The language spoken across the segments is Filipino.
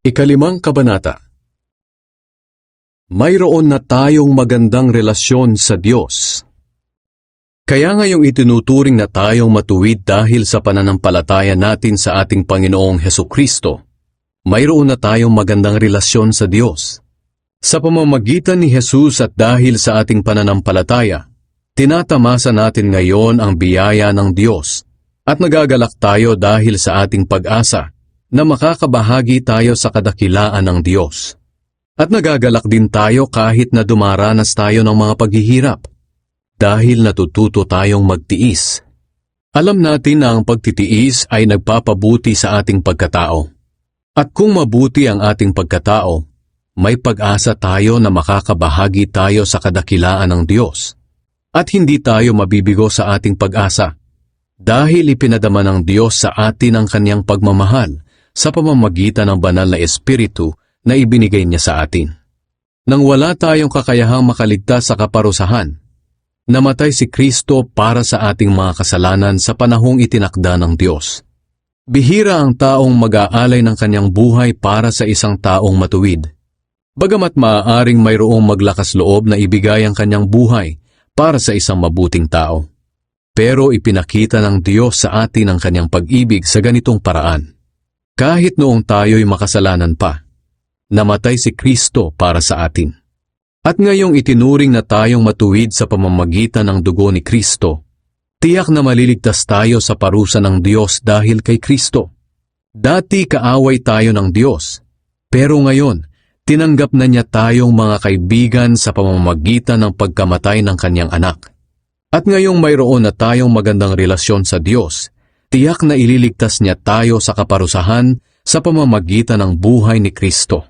Ikalimang kabanata. Mayroon na tayong magandang relasyon sa Diyos. Kaya ngayong itinuturing na tayong matuwid dahil sa pananampalataya natin sa ating Panginoong Hesukristo, mayroon na tayong magandang relasyon sa Diyos. Sa pamamagitan ni Jesus at dahil sa ating pananampalataya, tinatamasa natin ngayon ang biyaya ng Diyos at nagagalak tayo dahil sa ating pag-asa na makakabahagi tayo sa kadakilaan ng Diyos. At nagagalak din tayo kahit na dumaranas tayo ng mga paghihirap, dahil natututo tayong magtiis. Alam natin na ang pagtitiis ay nagpapabuti sa ating pagkatao. At kung mabuti ang ating pagkatao, may pag-asa tayo na makakabahagi tayo sa kadakilaan ng Diyos. At hindi tayo mabibigo sa ating pag-asa, dahil ipinadama ng Diyos sa atin ang kanyang pagmamahal sa pamamagitan ng banal na Espiritu na ibinigay niya sa atin. Nang wala tayong kakayahang makaligtas sa kaparusahan, namatay si Kristo para sa ating mga kasalanan sa panahong itinakda ng Diyos. Bihira ang taong mag-aalay ng kanyang buhay para sa isang taong matuwid. Bagamat maaaring mayroong maglakas loob na ibigay ang kanyang buhay para sa isang mabuting tao. Pero ipinakita ng Diyos sa atin ang kanyang pag-ibig sa ganitong paraan. Kahit noong tayo'y makasalanan pa, namatay si Kristo para sa atin. At ngayong itinuring na tayong matuwid sa pamamagitan ng dugo ni Kristo, tiyak na maliligtas tayo sa parusa ng Diyos dahil kay Kristo. Dati kaaway tayo ng Diyos, pero ngayon, tinanggap na niya tayong mga kaibigan sa pamamagitan ng pagkamatay ng kanyang anak. At ngayong mayroon na tayong magandang relasyon sa Diyos, tiyak na ililigtas niya tayo sa kaparusahan sa pamamagitan ng buhay ni Kristo.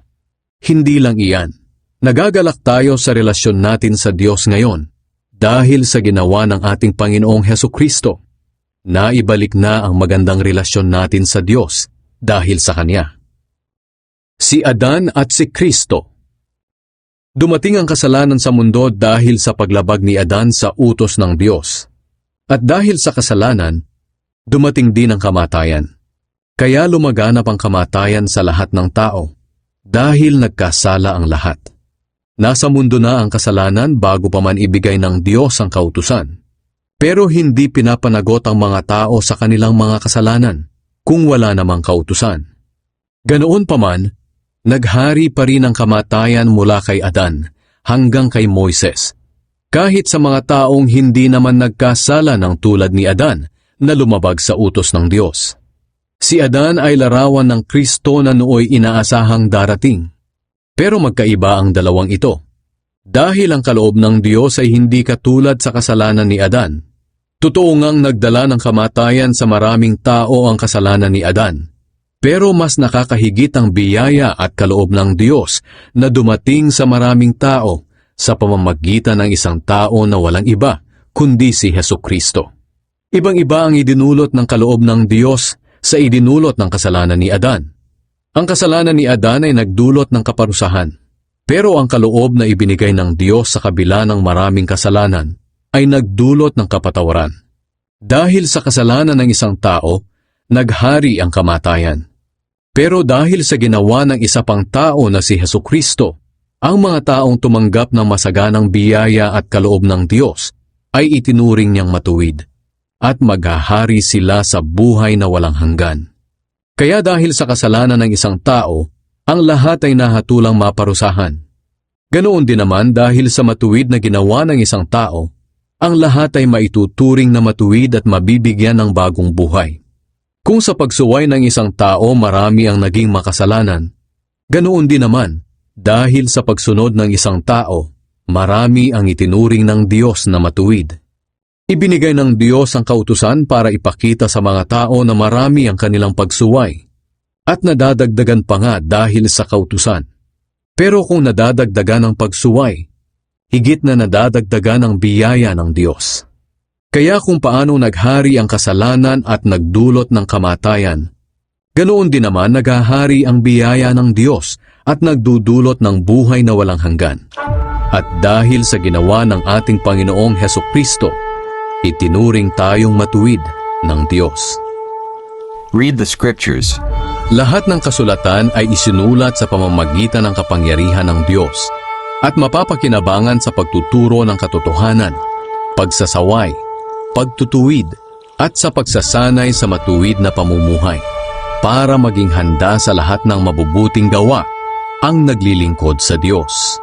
Hindi lang iyan, nagagalak tayo sa relasyon natin sa Diyos ngayon dahil sa ginawa ng ating Panginoong Hesukristo. Naibalik na ang magandang relasyon natin sa Diyos dahil sa Kanya. Si Adan at si Kristo. Dumating ang kasalanan sa mundo dahil sa paglabag ni Adan sa utos ng Diyos. At dahil sa kasalanan, dumating din ang kamatayan. Kaya lumaganap ang kamatayan sa lahat ng tao, dahil nagkasala ang lahat. Nasa mundo na ang kasalanan bago pa man ibigay ng Diyos ang kautusan. Pero hindi pinapanagot ang mga tao sa kanilang mga kasalanan, kung wala namang kautusan. Ganoon pa man, naghari pa rin ang kamatayan mula kay Adan hanggang kay Moises. Kahit sa mga taong hindi naman nagkasala ng tulad ni Adan, na lumabag sa utos ng Diyos. Si Adan ay larawan ng Kristo na nooy inaasahang darating. Pero magkaiba ang dalawang ito. Dahil ang kaloob ng Diyos ay hindi katulad sa kasalanan ni Adan. Totoo ngang nagdala ng kamatayan sa maraming tao ang kasalanan ni Adan. Pero mas nakakahigit ang biyaya at kaloob ng Diyos na dumating sa maraming tao sa pamamagitan ng isang tao na walang iba, kundi si Hesukristo. Ibang-iba ang idinulot ng kaloob ng Diyos sa idinulot ng kasalanan ni Adan. Ang kasalanan ni Adan ay nagdulot ng kaparusahan, pero ang kaloob na ibinigay ng Diyos sa kabila ng maraming kasalanan ay nagdulot ng kapatawaran. Dahil sa kasalanan ng isang tao, naghari ang kamatayan. Pero dahil sa ginawa ng isa pang tao na si Hesukristo, ang mga taong tumanggap ng masaganang biyaya at kaloob ng Diyos ay itinuring niyang matuwid. At maghahari sila sa buhay na walang hanggan. Kaya dahil sa kasalanan ng isang tao, ang lahat ay nahatulang maparusahan. Ganoon din naman dahil sa matuwid na ginawa ng isang tao, ang lahat ay maituturing na matuwid at mabibigyan ng bagong buhay. Kung sa pagsuway ng isang tao marami ang naging makasalanan, ganoon din naman dahil sa pagsunod ng isang tao, marami ang itinuring ng Diyos na matuwid. Ibinigay ng Diyos ang kautusan para ipakita sa mga tao na marami ang kanilang pagsuway. at nadadagdagan pa nga dahil sa kautusan. Pero kung nadadagdagan ang pagsuway, higit na nadadagdagan ang biyaya ng Diyos. Kaya kung paano naghari ang kasalanan at nagdulot ng kamatayan, ganoon din naman naghahari ang biyaya ng Diyos at nagdudulot ng buhay na walang hanggan. At dahil sa ginawa ng ating Panginoong Hesukristo, itinuring tayong matuwid ng Diyos. Read the scriptures. Lahat ng kasulatan ay isinulat sa pamamagitan ng kapangyarihan ng Diyos at mapapakinabangan sa pagtuturo ng katotohanan, pagsasaway, pagtutuwid at sa pagsasanay sa matuwid na pamumuhay para maging handa sa lahat ng mabubuting gawa ang naglilingkod sa Diyos.